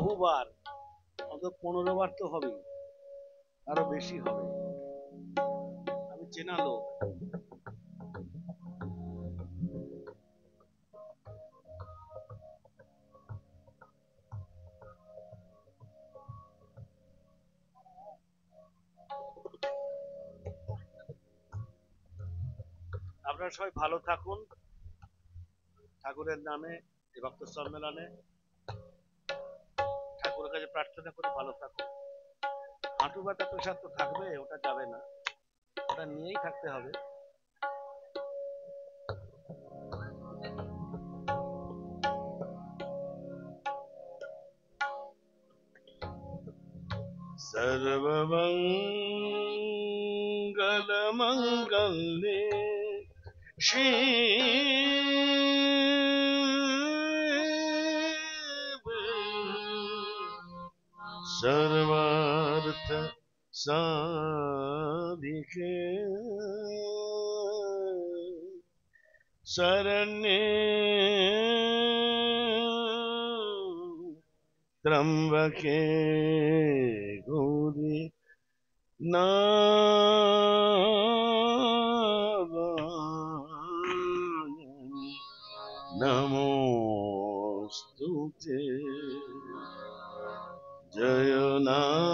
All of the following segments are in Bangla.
বহুবার, অন্তত 15 বার তো হবে, আরো বেশি হবে। আমি চেনা লোক। আপনারা সবাই ভালো থাকুন ঠাকুরের নামে, এই ভক্ত সম্মেলনে ঠাকুরের কাছে প্রার্থনা করে ভালো থাকুন। হাঁটু ব্যথা প্রেশার তো থাকবে, ওটা যাবে না, ওটা নিয়েই থাকতে হবে। সর্বমঙ্গল মঙ্গলে শিব सर्वार्थ साधिके शरण्ये त्र्यंबके गौरी नारायणी नमोस्तुते। जय नारायणी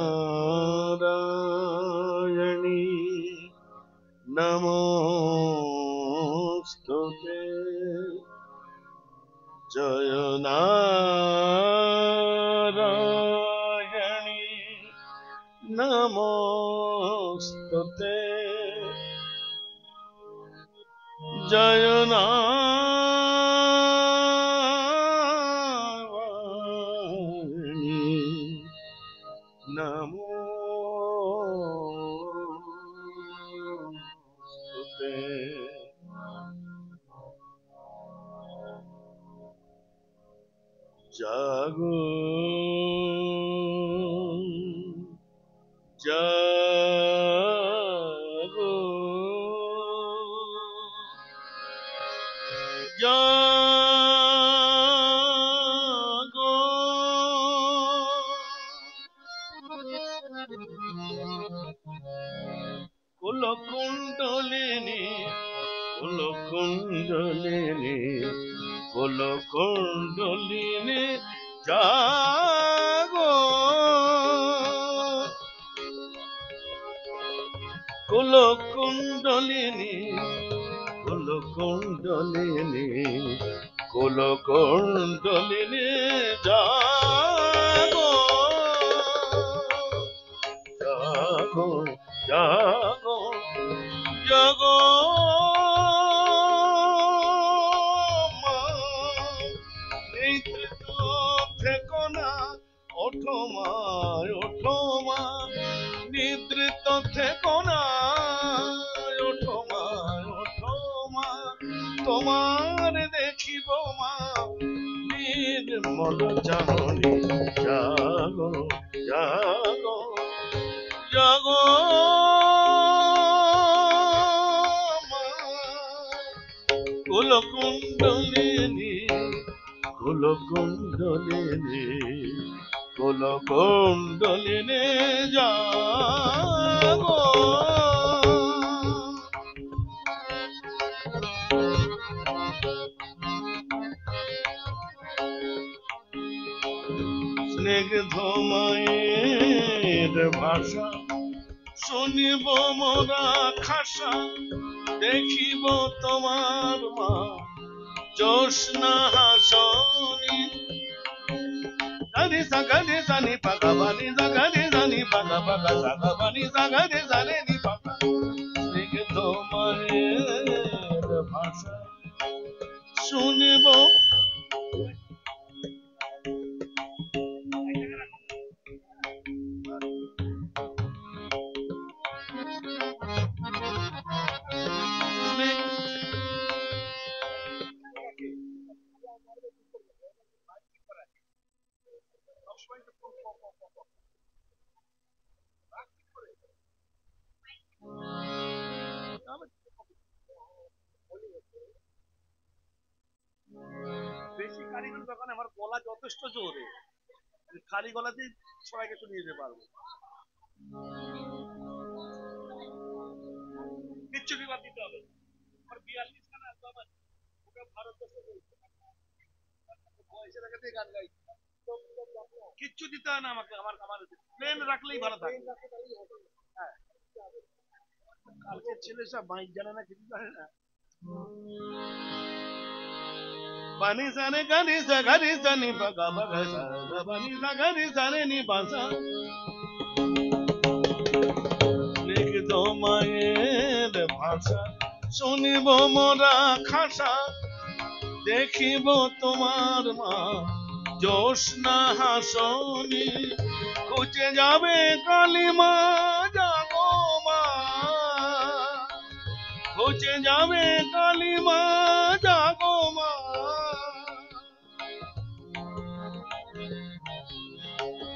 नमोस्तुते। जय नारायणी नमोस्तुते। जय नारायणी नमोस्तुते। जागो जागो जागो कुलकुंडलिनी कुलकुंडलिनी कुलकुंडलिनी जागो कुलकुंडलिनी कुलकुंडलिनी कुलकुंडलिनी जागो जागो जागो जागो থেকো না, ওঠো মা ওঠো মা, নিদ্রিত থেকো না, ওঠো মা ওঠো মা, তোমার দেখিব মা নির্মল চাহনি। জাগো জাগো জাগো মা। কুলকুণ্ডলিনী কুলকুণ্ডলিনী কুলকুণ্ডলিনী জাগো। স্নিগ্ধ মায়ের ভাষা শুনিব মোরা খাসা, দেখিব তোমার মা জোৎস্না হাসনি। গানি সাগানি জানি পাগা বানি জাগানি জানি পাগা পাগা সাগা বানি জাগানি জানি নি পাগা। স্নিগ্ধ মায়ের ভাষা শুনিব বেশি কারিগর দোকানে আমার গলা যথেষ্ট জোরে। খালি গলাতেই সবাইকে শুনিয়ে দিতে পারবো, কিচ্ছু বিবাদ দিতে হবে। 42 খানা অ্যালবাম আছে, ওটা ভারতবর্ষ বলছে, বয়সের আগে গান গাই, কিচ্ছু দিতে হয় না আমাকে, আমার আমার প্লেন রাখলেই ভালো থাকে। হ্যাঁ, কালকে ছেলে সব মাইক জানে না, কিছু জানে না। বানি সানে গানি সা গানি সানি বাগা বাগা সা বানি সা গানি সানে নি বাসা, লিখিত মায়ের ভাষা শুনিব মোরা খাসা, দেখিব তোমার মা জ্যোৎস্না হাসনি, খুঁজে যাবে কালিমা জাগো মা, খুঁজে যাবে কালিমা জাগো মা,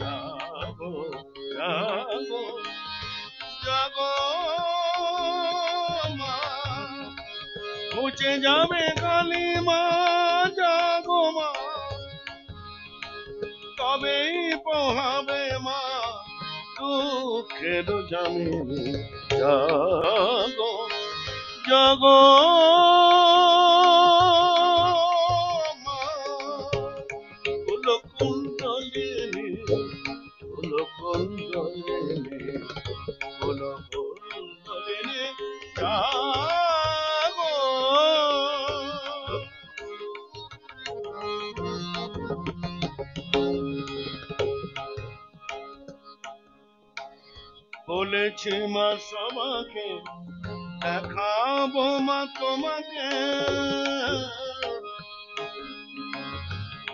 জাগো জাগো জাগো মা, খুঁজে যাবে কালিমা জাগো মা, তবেই পোহাবে মা দুঃখের জামিনী, জাগো জাগো মা, কুলকুণ্ডলিনী কুলকুণ্ডলিনী কুলকুণ্ডলিনী জাগো। বলেছি মা সবাকে দেখাবো মা তোমাকে,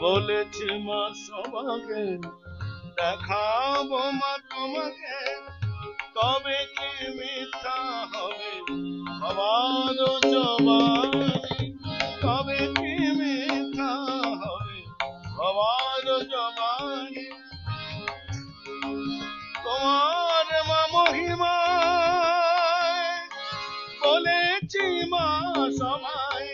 বলেছি মা সবাকে দেখাবো মা তোমাকে, তবে কি মিথ্যা হবে আমার জবানি, তবে কি মিথ্যা হবে আমার জবানি, তোমার মা মহিমায় বলেছি মা সবাই,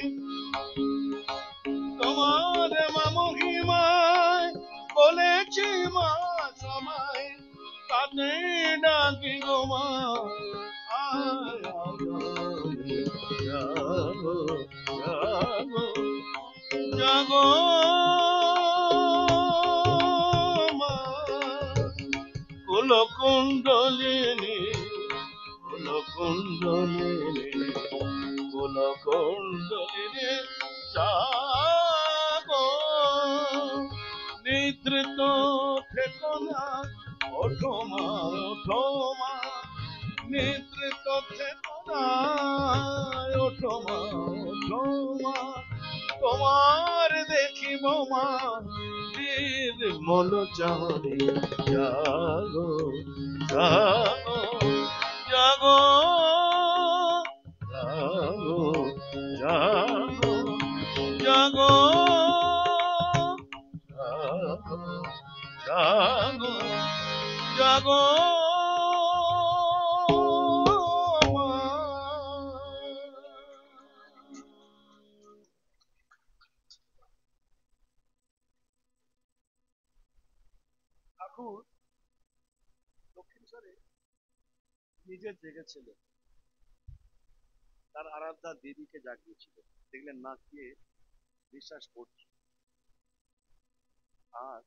তোমার মা মহিমায় বলেছি মা সবাই, তাতে ডাকি গো মা আয় জাগো জাগো জাগো মা, কুলকুণ্ডলিনী কুলকুণ্ডলিনী কুলকুণ্ডলিনী জাগো, নিদ্রিত থেকো না ওঠো মা ওঠো মা, নিদ্রিত থেকো না ওঠো মা ওঠো মা, তোমার দেখিব মা নির্মল চাঁদে, জাগো জাগো জাগো জাগো জাগো জাগো জাগো জাগো মা। ঠাকুর দক্ষিণেশ্বরে নিজে জেগেছিল, তার আরাধ্যা দেবীকে জাগিয়েছিল, দেখলেন না কে বিশ্বাস করছে, আর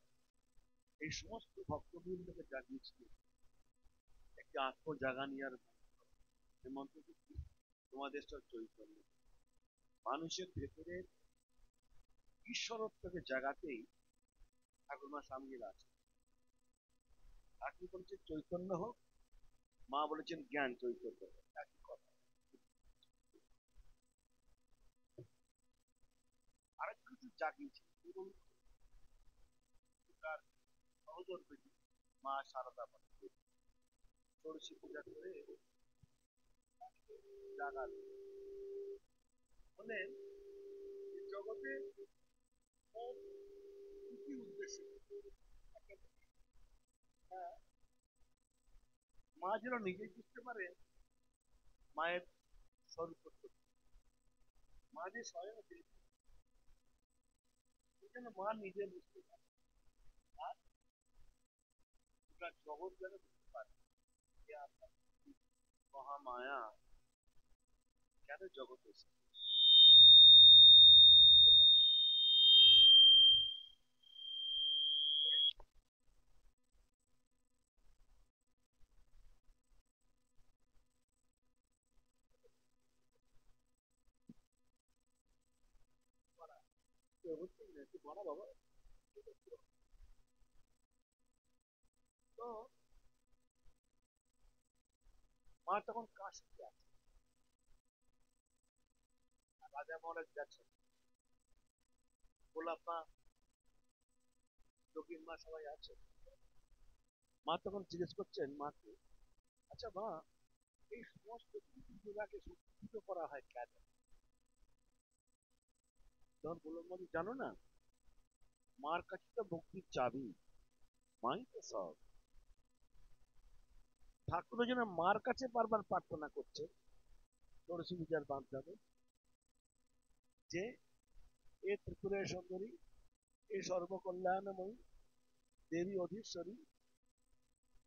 এই সমস্ত ভক্তবৃন্দকে জাগিয়েছিল একটি আত্মজাগানিয়ার মন্ত্রটি কি? তোমাদের চৈতন্য, মানুষের ভেতরে ঈশ্বরত্বকে জাগাতেই ঠাকুরমা সামনে আছে। ঠাকুর বলেছেন চৈতন্য হোক, মা বলেছেন জ্ঞান চৈতন্য হোক, একই কথা। আরেকটু কিছু জাগিয়েছে তার সহধর্মিণী মা সারদা ষোড়শী পূজা করে জাগাল, বলেন জগতে দুটি উদ্দেশ্য, মা যেন নিজেই বুঝতে পারে মায়ের স্বরূপ, মা যে স্বয়ং যেন মা নিজে বুঝতে পারে, আপনার জগৎ যেন বুঝতে পারে যে আপনার মহামায়া কেন জগতে এসেছে। হচ্ছে না একটু বড় বাবা। তো মা তখন কাশিতে আছে, রাজা মহারাজ যাচ্ছেন, গোলাপ মা, যোগীর মা সবাই আছে। মা তখন জিজ্ঞেস করছেন মাকে, আচ্ছা মা, এই সমস্ত পূজাকে সুস্থিত করা হয় কেন? তখন গোলাপ মা জানো না, মার কাছে তো ভক্তির চাবি, মাই তো সব। ঠাকুর যেন মার কাছে বারবার প্রার্থনা করছে ষোড়শী পূজার মাধ্যমে যে এ ত্রিপুরের সুন্দরী, এ সর্বকল্যাণময়ী দেবী অধীশ্বরী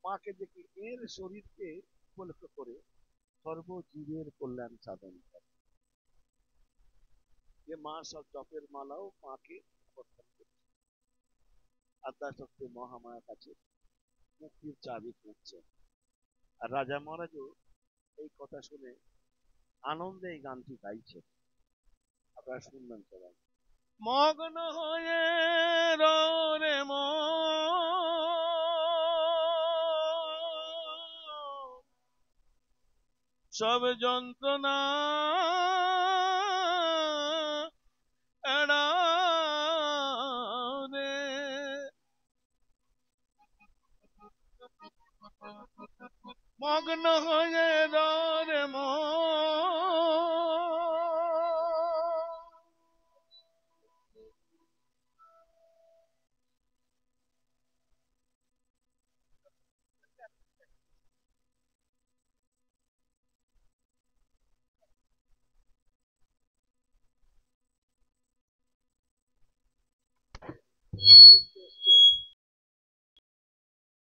মাকে দেখে এর শরীরকে উপলক্ষ করে সর্বজীবের কল্যাণ সাধন করে। যে মা সব জপের মালাও মাকে সমর্পণ করছে, আদ্যাশক্তি মহামায়ার কাছে মুক্তির চাবি খুঁজছে। আর রাজা মহারাজও এই কথা শুনে আনন্দে এই গানটি গাইছে, আপনারা শুনবেন সবাই। মগ্ন হয়ে রে সব যন্ত্রণা এড়ানে মগ্ন হয়ে রে